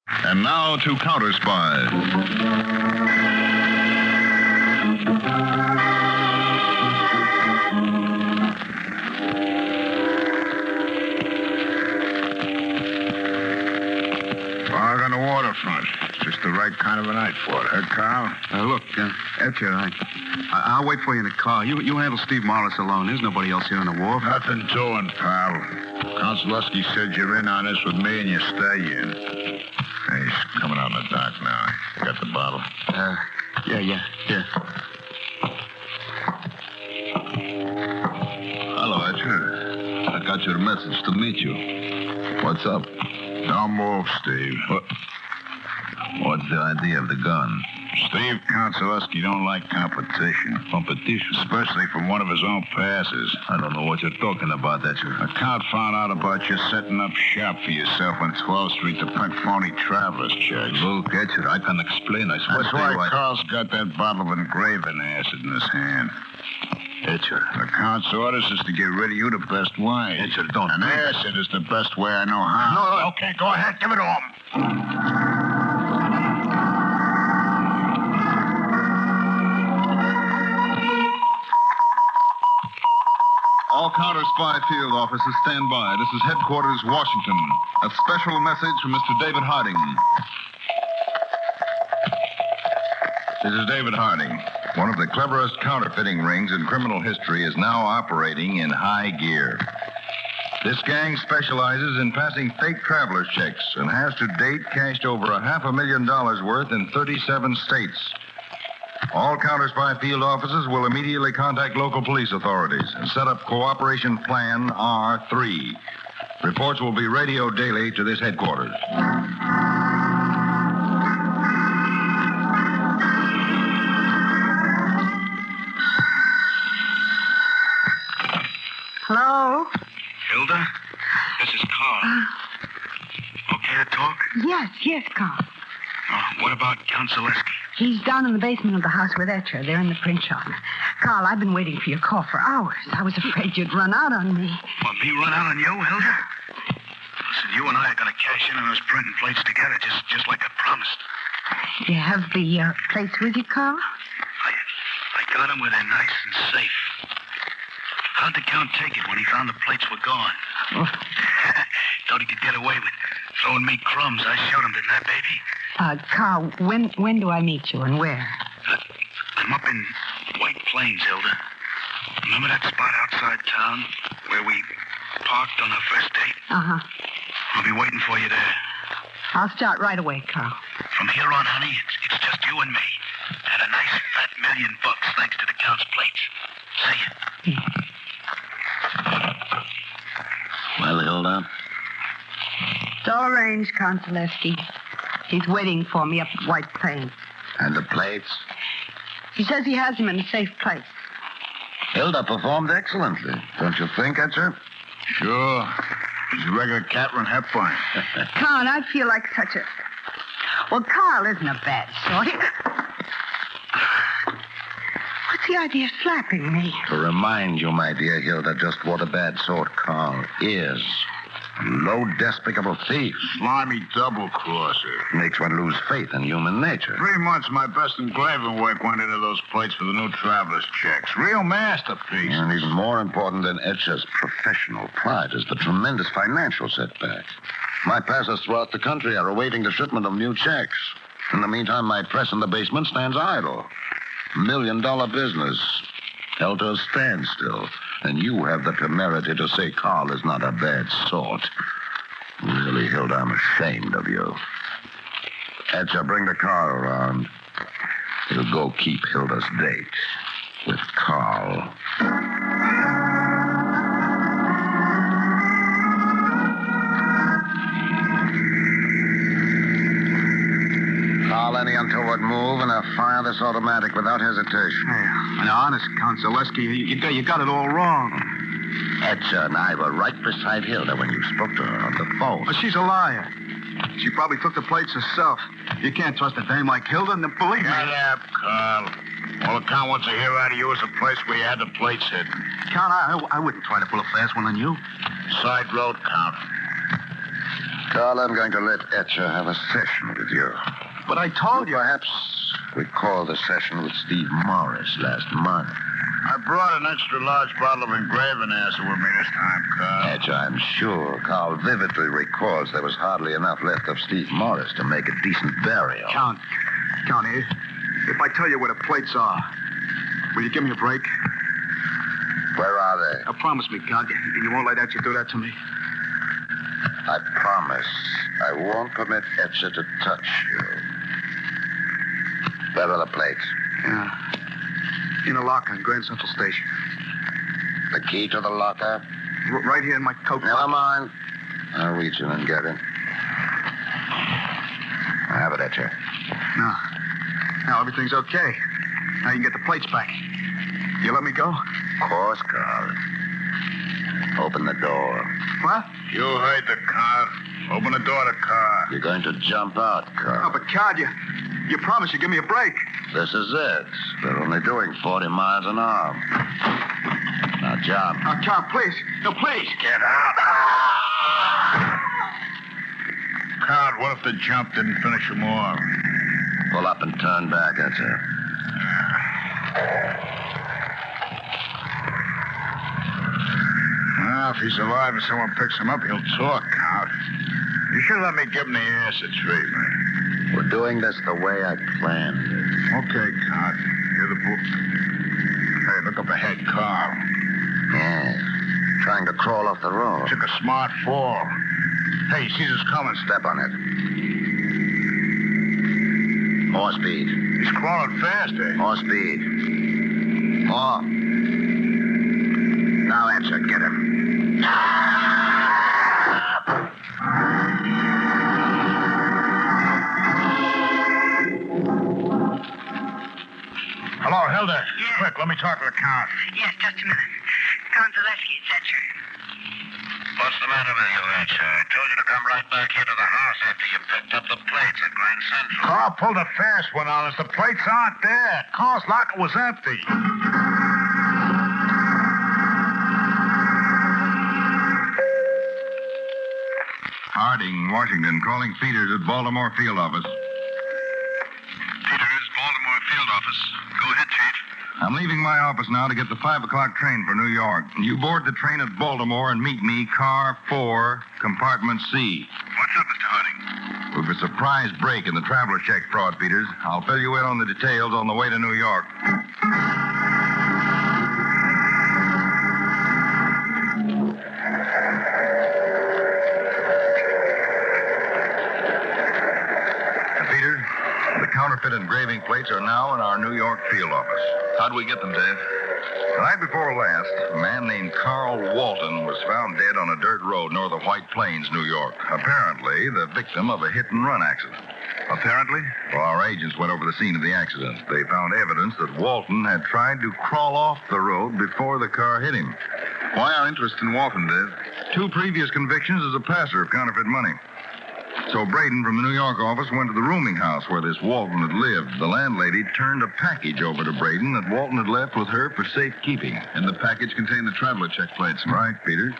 And now to Counterspy. Fog on the waterfront. Just the right kind of a night for it, huh, Carl? Look, Etcher, I'll wait for you in the car. You handle Steve Morris alone. There's nobody else here on the wharf. Nothing doing, pal. Konsolowski said you're in on this with me and you stay in. Hey, he's coming out in the dock now. You got the bottle? Yeah. Hello, Etcher. I got your message to meet you. What's up? Don't move, Steve. What's the idea of the gun? Steve Konsolowski don't like competition. Competition? Especially from one of his own passes. I don't know what you're talking about, Etcher. A count found out about you setting up shop for yourself on 12th Street to print phony traveler's checks. Look, Etcher, I can explain. I swear That's to you, why Carl's got that bottle of engraving acid in his hand. Etcher. The count's orders is to get rid of you the best way. Etcher, don't. And acid is the best way I know how. No. Okay, go ahead. Give it to him. All Counterspy field officers stand by. This is headquarters, Washington. A special message from Mr. David Harding. This is David Harding. One of the cleverest counterfeiting rings in criminal history is now operating in high gear. This gang specializes in passing fake traveler's checks and has to date cashed over $500,000 worth in 37 states. All Counterspy field officers will immediately contact local police authorities and set up Cooperation Plan R3. Reports will be radioed daily to this headquarters. Hello? Hilda, this is Carl. Okay to talk? Yes, Carl. What about Konsolowski? He's down in the basement of the house with Etcher. They're in the print shop. Carl, I've been waiting for your call for hours. I was afraid you'd run out on me. What, me run out on you, Hilda? Listen, you and I are going to cash in on those printing plates together, just like I promised. You have the plates with you, Carl? I got them where they're nice and safe. How'd the Count take it when he found the plates were gone? Oh. Thought he could get away with throwing me crumbs. I showed him, didn't I, baby? Carl, when do I meet you and where? I'm up in White Plains, Hilda. Remember that spot outside town where we parked on our first date? Uh-huh. I'll be waiting for you there. I'll start right away, Carl. From here on, honey, it's just you and me. And a nice fat $1,000,000 thanks to the Count's plates. See ya. Well, Hilda? It's all arranged, Konsolowski. He's waiting for me up at White Plains. And the plates? He says he has them in a safe place. Hilda performed excellently. Don't you think, Etcher? Sure. He's a regular Catherine Hepburn. Carl, I feel like such a... Well, Carl isn't a bad sort. What's the idea of slapping me? To remind you, my dear Hilda, just what a bad sort Carl is. A low, despicable thief. Slimy double-crosser. Makes one lose faith in human nature. 3 months my best engraving work went into those plates for the new traveler's checks. Real masterpiece. And even more important than Etcher's professional pride is the tremendous financial setback. My passers throughout the country are awaiting the shipment of new checks. In the meantime, my press in the basement stands idle. $1 million business held to a standstill. And you have the temerity to say Carl is not a bad sort. Really, Hilda, I'm ashamed of you. Etcher, bring the car around. He'll go keep Hilda's date with Carl. Carl, any untoward move, and I'll fire this automatic without hesitation. Now, honest, Konsolowski, you got it all wrong. Etcher and I were right beside Hilda when you spoke to her on the phone. Well, she's a liar. She probably took the plates herself. You can't trust a dame like Hilda, and believe me. Shut up, Carl. All the Count wants to hear out of you is a place where you had the plates hidden. Count, I wouldn't try to pull a fast one on you. Side road, Count. Carl, I'm going to let Etcher have a session with you. But I told you. Perhaps recall the session with Steve Morris last month. I brought an extra large bottle of engraving acid with me this time, Carl. Etcher, I'm sure Carl vividly recalls there was hardly enough left of Steve Morris to make a decent burial. Count, if I tell you where the plates are, will you give me a break? Where are they? Promise me, Count, you won't let Etcher do that to me. I promise I won't permit Etcher to touch you. Where are the plates? Yeah. In a locker in Grand Central Station. The key to the locker? Right here in my coat pocket. Never mind. I'll reach in and get it. I have it, Etcher. Now everything's okay. Now you can get the plates back. You let me go? Of course, Carl. Open the door. What? You heard the car. Open the door of the car. You're going to jump out, Oh, Carl. but Card, you promised you'd give me a break. This is it. They're only doing 40 miles an hour. Now, jump. Card, please. No, please. Get out. Carl, what if the jump didn't finish him off? Pull up and turn back, Etcher. Well, if he's alive and someone picks him up, he'll talk, Count. You should let me give him the acid treatment. We're doing this the way I planned it. Okay, Count. Here's the book. Hey, look up ahead, Carl. Yes. Trying to crawl off the road. Took a smart fall. Hey, he sees us coming. Step on it. More speed. He's crawling fast, eh? More speed. More. Now, Etcher, get him. Hello, Hilda. Yeah. Quick, let me talk to the Count. Yes, just a minute. Count Zaleski, it's Etcher. What's the matter with you, Etcher? I told you to come right back here to the house after you picked up the plates at Grand Central. Carl pulled a fast one on us. The plates aren't there. Carl's locker was empty. Harding, Washington, calling Peters at Baltimore field office. Peters, Baltimore field office. Go ahead, Chief. I'm leaving my office now to get the 5 o'clock train for New York. You board the train at Baltimore and meet me, car 4, compartment C. What's up, Mr. Harding? We've a surprise break in the traveler check fraud, Peters. I'll fill you in on the details on the way to New York. Peters, the counterfeit engraving plates are now in our New York field office. How'd we get them, Dave? The night before last, a man named Carl Walton was found dead on a dirt road north of White Plains, New York. Apparently, the victim of a hit-and-run accident. Apparently? Well, our agents went over the scene of the accident. They found evidence that Walton had tried to crawl off the road before the car hit him. Why our interest in Walton, Dave? 2 previous convictions as a passer of counterfeit money. So Braden from the New York office went to the rooming house where this Walton had lived. The landlady turned a package over to Braden that Walton had left with her for safekeeping. And the package contained the traveler check plates. Right, Peter.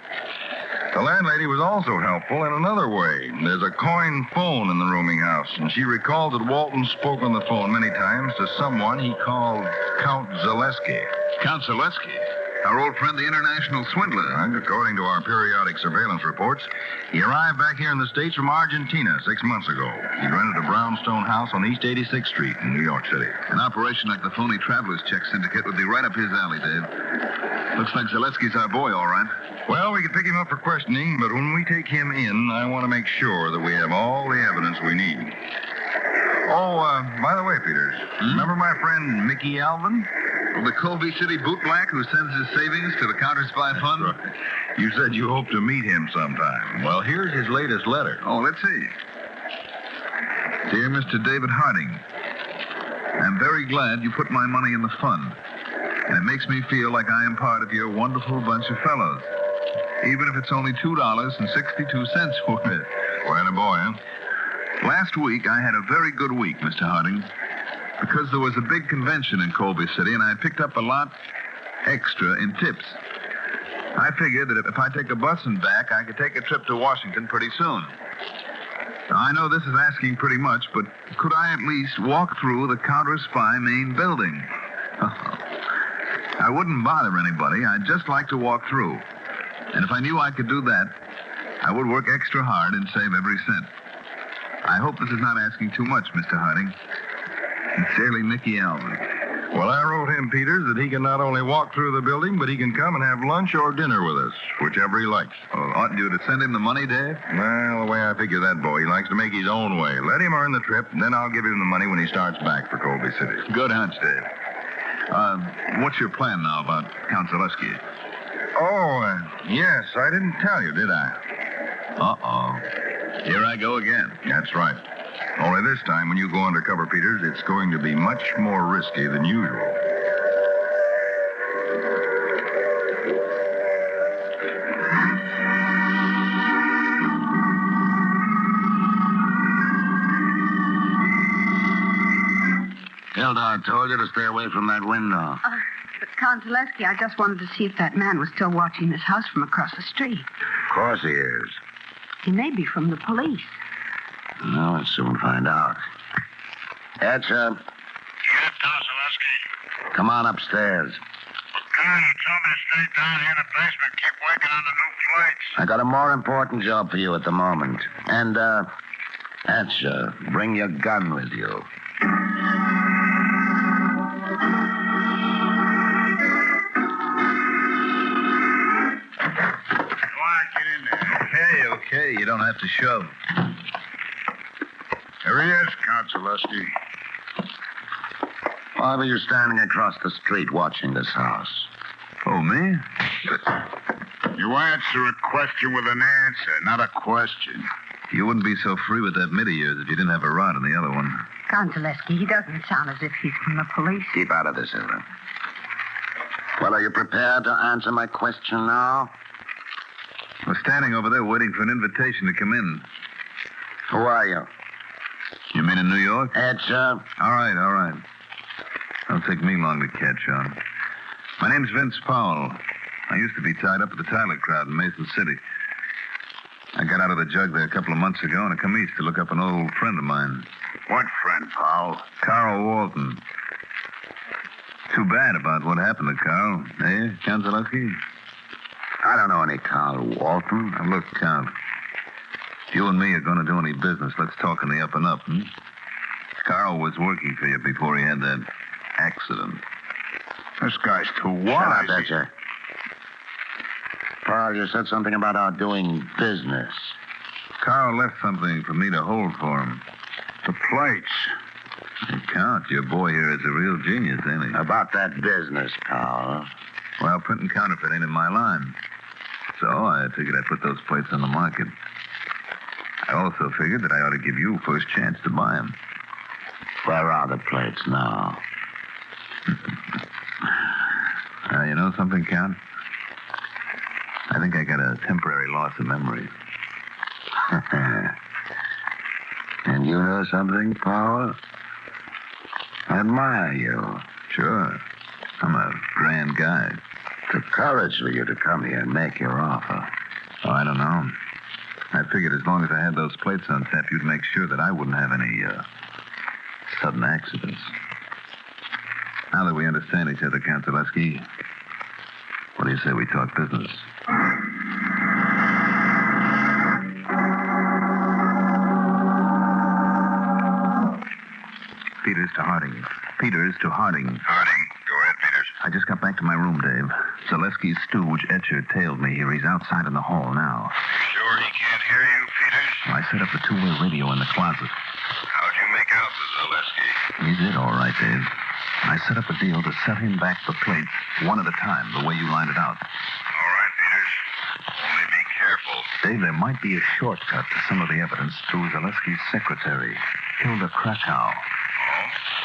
The landlady was also helpful in another way. There's a coin phone in the rooming house, and she recalled that Walton spoke on the phone many times to someone he called Count Zaleski. Count Zaleski? Our old friend, the international swindler. And according to our periodic surveillance reports, he arrived back here in the States from Argentina 6 months ago. He rented a brownstone house on East 86th Street in New York City. An operation like the phony traveler's check syndicate would be right up his alley, Dave. Looks like Zaleski's our boy, all right. Well, we can pick him up for questioning, but when we take him in, I want to make sure that we have all the evidence we need. Oh, by the way, Peters, remember my friend Mickey Alvin? The Colby City bootblack who sends his savings to the Counterspy fund? That's right. You said you hope to meet him sometime. Well, here's his latest letter. Oh, let's see. Dear Mr. David Harding, I'm very glad you put my money in the fund. And it makes me feel like I am part of your wonderful bunch of fellows. Even if it's only $2.62 for it. Well, a boy, huh? Last week, I had a very good week, Mr. Harding, because there was a big convention in Colby City, and I picked up a lot extra in tips. I figured that if I take a bus and back, I could take a trip to Washington pretty soon. I know this is asking pretty much, but could I at least walk through the Counterspy main building? I wouldn't bother anybody. I'd just like to walk through. And if I knew I could do that, I would work extra hard and save every cent. I hope this is not asking too much, Mr. Harding. Sincerely, Mickey Alvin. Well, I wrote him, Peters, that he can not only walk through the building, but he can come and have lunch or dinner with us, whichever he likes. Oh, oughtn't you to send him the money, Dave? Well, the way I figure that boy, he likes to make his own way. Let him earn the trip, and then I'll give him the money when he starts back for Colby City. Good hunch, Dave. What's your plan now about Count Zaleski? Oh, yes, I didn't tell you, did I? Uh-oh. Here I go again. That's right. Only this time, when you go undercover, Peters, it's going to be much more risky than usual. Hilda, I told you to stay away from that window. But Count Zaleski, I just wanted to see if that man was still watching this house from across the street. Of course he is. He may be from the police. Well, we'll soon find out. Etcher, Yes, Counselowski. come on upstairs. Well, Carl, you told me to stay down here in the basement. Keep working on the new plates. I got a more important job for you at the moment. And, Etcher, bring your gun with you. Go on, get in there. Okay. You don't have to shove. There he is, Counselowski. Why were you standing across the street watching this house? Oh, me? You answer a question with an answer, not a question. You wouldn't be so free with that mid of yours if you didn't have a rod in the other one. Count Zaleski, he doesn't sound as if he's from the police. Keep out of this, Hilda. Well, are you prepared to answer my question now? We're standing over there waiting for an invitation to come in. Who are you? You mean in New York? Etcher. All right. Don't take me long to catch on. My name's Vince Powell. I used to be tied up with the Tyler crowd in Mason City. I got out of the jug there a couple of months ago and I come east to look up an old friend of mine. What friend, Powell? Carl Walton. Too bad about what happened to Carl. Eh, Count Zaleski? I don't know any Carl Walton. Now, look, Count. If you and me are going to do any business, let's talk on the up and up, Carl was working for you before he had that accident. This guy's too Shut wise. up, Etcher. Paul, you said something about our doing business. Carl left something for me to hold for him. The plates. Hey, Count, your boy here is a real genius, ain't he? About that business, Paul. Well, printing counterfeit ain't in my line. So I figured I'd put those plates on the market. I also figured that I ought to give you first chance to buy them. Where are the plates now? You know something, Count? I think I got a temporary loss of memory. And you know something, Paul? I admire you. Sure. I'm a grand guy. Took courage for you to come here and make your offer. Oh, I don't know. I figured as long as I had those plates on tap, you'd make sure that I wouldn't have any, sudden accidents. Now that we understand each other, Count Zaleski, what do you say we talk business? Peters to Harding. Harding, go ahead, Peters. I just got back to my room, Dave. Zaleski's stooge, Etcher, tailed me here. He's outside in the hall now. Sure he can't hear you, Peters? I set up a two-way radio in the closet. How'd you make out with Zaleski? He's it, all right, Dave. I set up a deal to set him back the plates, one at a time, the way you lined it out. All right, Peters. Only be careful. Dave, there might be a shortcut to some of the evidence through Zaleski's secretary, Hilda Krakow. Oh?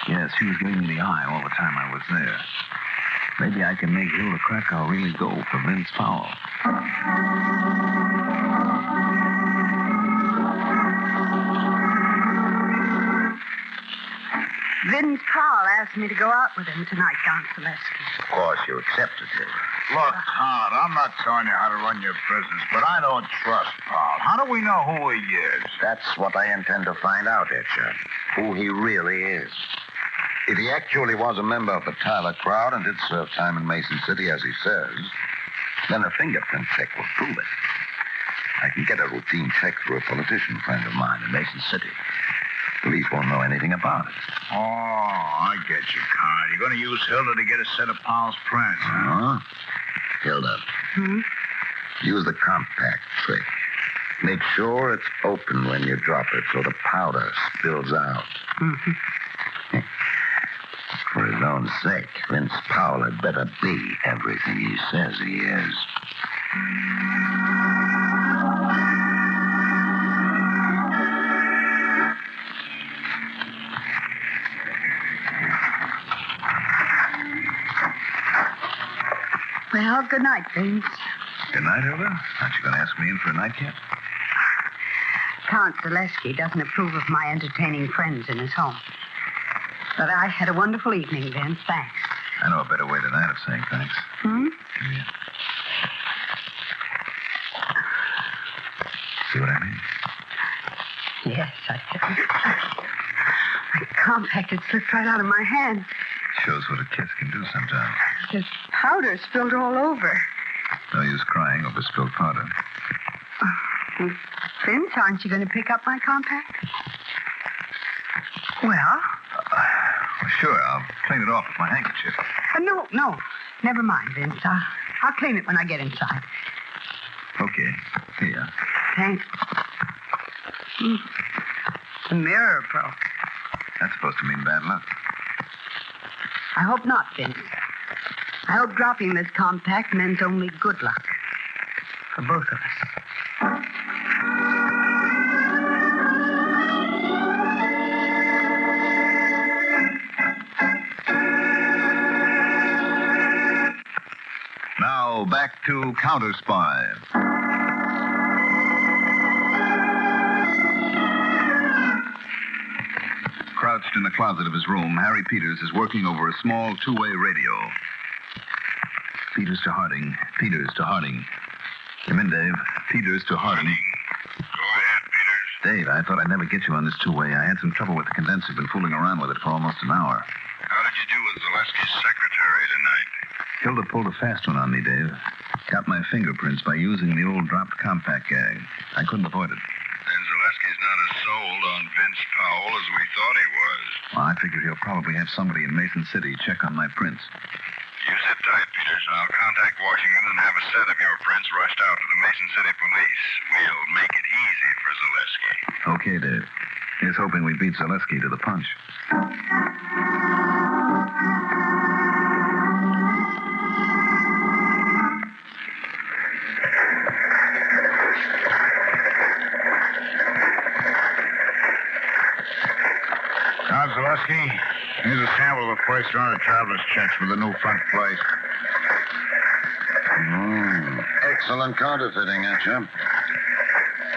Yes, she was giving me the eye all the time I was there. Maybe I can make Hilda Krakow really go for Vince Powell. Vince Powell asked me to go out with him tonight, Count Zaleski. Of course, you accepted it. Look, Todd, I'm not telling you how to run your business, but I don't trust Paul. How do we know who he is? That's what I intend to find out, Etcher. Who he really is. If he actually was a member of the Tyler crowd and did serve time in Mason City, as he says, then a fingerprint check will prove it. I can get a routine check through a politician friend of mine in Mason City. Police won't know anything about it. Oh, I get you, Carl. You're going to use Hilda to get a set of Paul's prints, huh? Hilda. Use the compact trick. Make sure it's open when you drop it so the powder spills out. For his own sake, Vince Powell had better be everything he says he is. Well, good night, Vince. Good night, Hilda. Aren't you going to ask me in for a night yet? Count Zaleski doesn't approve of my entertaining friends in his home. But I had a wonderful evening, Vince. Thanks. I know a better way than that of saying thanks. Yeah. See what I mean? Yes, I do. My compact had slipped right out of my hand. Shows what a kiss can do sometimes. There's powder spilled all over. No use crying over spilled powder. Vince, aren't you going to pick up my compact? Well? Sure, I'll clean it off with my handkerchief. No. Never mind, Vince. I'll clean it when I get inside. Okay. Here. Thanks. The mirror broke. That's supposed to mean bad luck. I hope not, Vince. I hope dropping this compact meant only good luck. For both of us. Now, back to Counterspy. Crouched in the closet of his room, Harry Peters is working over a small two-way radio. Peters to Harding. Peters to Harding. Come in, Dave. Peters to Harding. Go ahead, Peters. Dave, I thought I'd never get you on this two-way. I had some trouble with the condenser. Been fooling around with it for almost an hour. How did you do with Zaleski's secretary tonight? Hilda pulled a fast one on me, Dave. Got my fingerprints by using the old dropped compact gag. I couldn't avoid it. Then Zaleski's not as sold on Vince Powell as we thought he was. Well, I figured he'll probably have somebody in Mason City check on my prints. You sit tight, Peters. I'll contact Washington and have a set of your prints rushed out to the Mason City police. We'll make it easy for Zaleski. Okay, Dave. Here's hoping we beat Zaleski to the punch. Now, Zaleski, here's a sample of the first round of traveler's checks for the new front plate. Excellent counterfeiting, Etcher.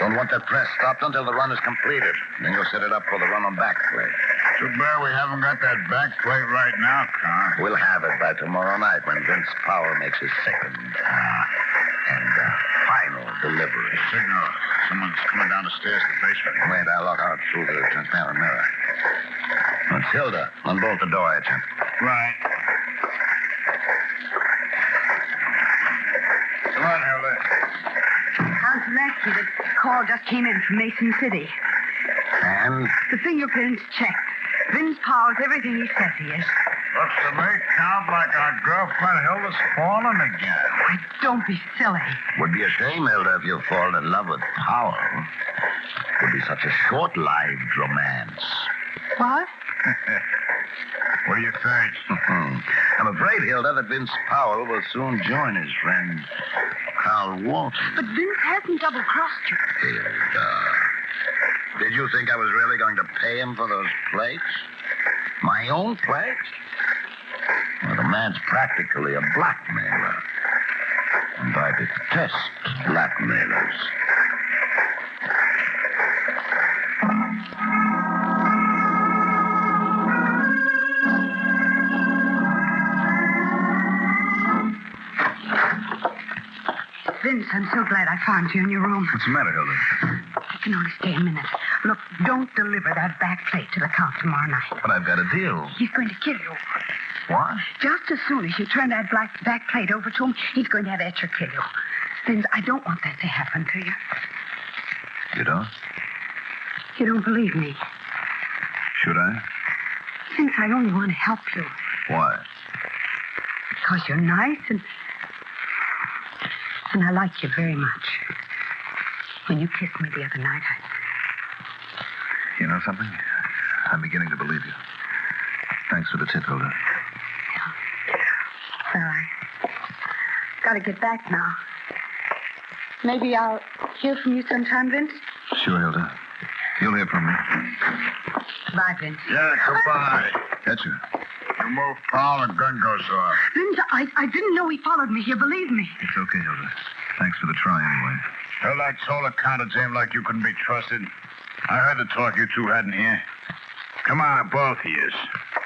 Don't want that press stopped until the run is completed. Then you'll set it up for the run on back plate. Too bad we haven't got that back plate right now, Carl. We'll have it by tomorrow night when Vince Powell makes his second and final delivery. Signal. Someone's coming down the stairs to the basement. Wait, I'll look out through the transparent mirror. It's Hilda. Unbolt the door, Etcher. Right. Come on, Hilda. Count Zaleski, the call just came in from Mason City. And? The fingerprints checked. Vince Powell's everything he says he is. Looks to me, Count, like our girlfriend Hilda's fallen again. Why, don't be silly. Would be a shame, Hilda, if you fall in love with Powell. Would be such a short-lived romance. What? What do you think? I'm afraid, Hilda, that Vince Powell will soon join his friend Carl Walton. But Vince hasn't double-crossed you. Hilda, did you think I was really going to pay him for those plates? My own plates? Well, the man's practically a blackmailer. And I detest blackmailers. Vince, I'm so glad I found you in your room. What's the matter, Hilda? I can only stay a minute. Look, don't deliver that back plate to the Count tomorrow night. But I've got a deal. He's going to kill you. What? Just as soon as you turn that back plate over to him, he's going to have Etcher kill you. Vince, I don't want that to happen to you. You don't? You don't believe me. Should I? Vince, I only want to help you. Why? Because you're nice and I like you very much. When you kissed me the other night, You know something? I'm beginning to believe you. Thanks for the tip, Hilda. Well, I got to get back now. Maybe I'll hear from you sometime, Vince. Sure, Hilda. You'll hear from me. Bye, Vince. Yeah, goodbye. Etcher. You move, Paul, the gun goes off. Vince, I didn't know he followed me here. Believe me. It's okay, Hilda. Thanks for the try, anyway. Well, I told the counter to him like you couldn't be trusted. I heard the talk you two had in here. Come on, both of you.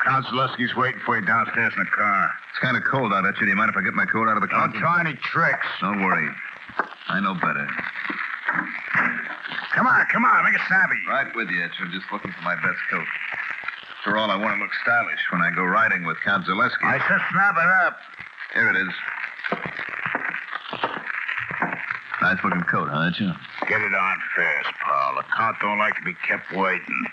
Count Zaleski's waiting for you downstairs in the car. It's kind of cold out, Etcher. Do you mind if I get my coat out of the Don't closet? try any tricks. Don't worry. I know better. Come on, make it snappy. Right with you, Etcher. Just looking for my best coat. After all, I want to look stylish when I go riding with Count Zaleski. I said snap it up. Here it is. Nice looking coat, huh, Etcher? Get it on fast, Paul. The count don't like to be kept waiting.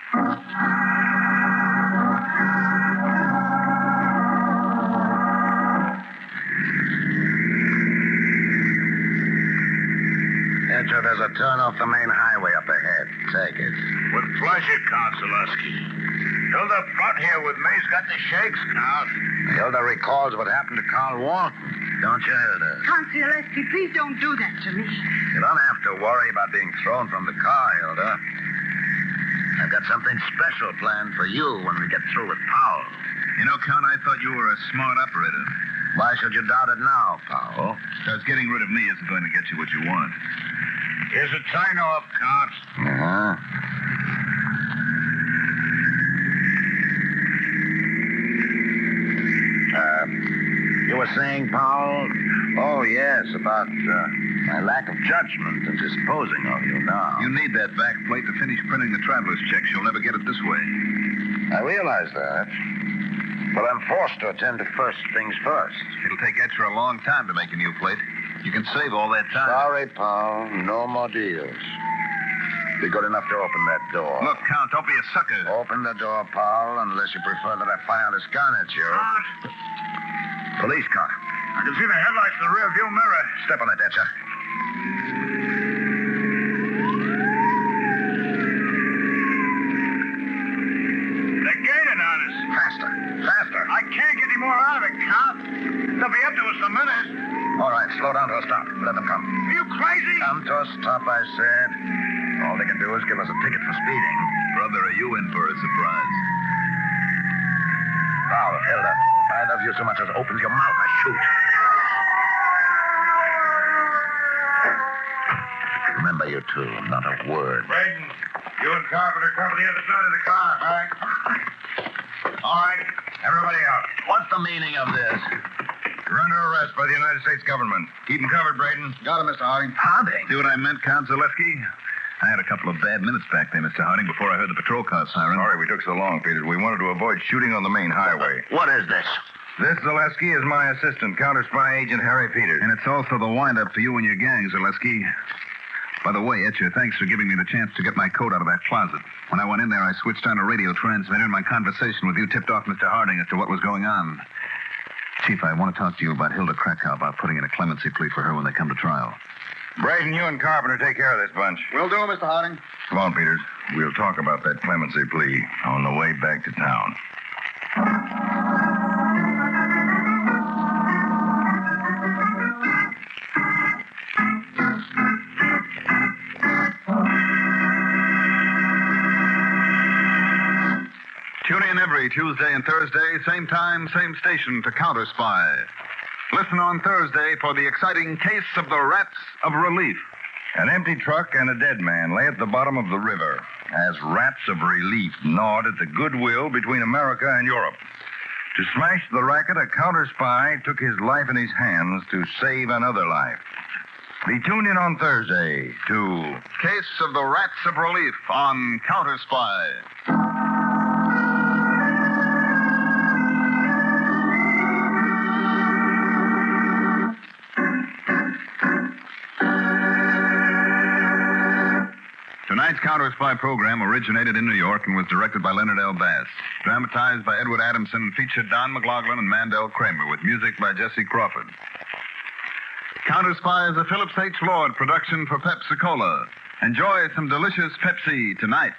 Etcher, there's a turn off the main highway up ahead. Take it. With pleasure, Count Zaleski. Hilda front here with me's got the shakes, Count. Hilda recalls what happened to Carl Walton. Don't you, Hilda? Count Zaleski, please don't do that to me. You don't have to worry about being thrown from the car, Hilda. I've got something special planned for you when we get through with Powell. You know, Count, I thought you were a smart operator. Why should you doubt it now, Powell? Because getting rid of me isn't going to get you what you want. Here's a turn-off, Count. Uh-huh. You were saying, Powell? Oh, yes, about my lack of judgment in disposing of you now. You need that back plate to finish printing the traveler's checks. You'll never get it this way. I realize that. But I'm forced to attend to first things first. It'll take Etcher a long time to make a new plate. You can save all that time. Sorry, Paul. No more deals. Be good enough to open that door. Look, Count, don't be a sucker. Open the door, Paul, unless you prefer that I fire this gun at you. Count, Police car. I can see the headlights in the rearview mirror. Step on it, Etcher. They're gaining on us. Faster. Faster. I can't get any more out of it, Count. They'll be up to us in a minute. All right, slow down to a stop. Let them come. Are you crazy? Come to a stop, I said. All they can do is give us a ticket for speeding. Brother, are you in for a surprise? Paul, Hilda, if either of you so much as opens your mouth, I shoot. Remember, you two, not a word. Braden, you and Carpenter come to the other side of the car, all right? All right, everybody out. What's the meaning of this? You're under arrest by the United States government. Keep him covered, Braden. Got him, Mr. Harding. Harding? See what I meant, Count Zaleski? I had a couple of bad minutes back there, Mr. Harding, before I heard the patrol car siren. Sorry we took so long, Peters. We wanted to avoid shooting on the main highway. What is this? This, Zaleski, is my assistant, Counterspy agent Harry Peters. And it's also the wind-up for you and your gang, Zaleski. By the way, Etcher, thanks for giving me the chance to get my coat out of that closet. When I went in there, I switched on a radio transmitter, and my conversation with you tipped off Mr. Harding as to what was going on. Chief, I want to talk to you about Hilda Krakow, about putting in a clemency plea for her when they come to trial. Braden, you and Carpenter take care of this bunch. Will do, Mr. Harding. Come on, Peters. We'll talk about that clemency plea on the way back to town. Tune in every Tuesday and Thursday, same time, same station, to Counterspy. Listen on Thursday for the exciting case of the Rats of Relief. An empty truck and a dead man lay at the bottom of the river as rats of relief gnawed at the goodwill between America and Europe. To smash the racket, a counterspy took his life in his hands to save another life. Be tuned in on Thursday to Case of the Rats of Relief on Counterspy. Tonight's Counterspy program originated in New York and was directed by Leonard L. Bass. Dramatized by Edward Adamson and featured Don McLaughlin and Mandel Kramer with music by Jesse Crawford. Counterspy is a Phillips H. Lord production for Pepsi-Cola. Enjoy some delicious Pepsi tonight.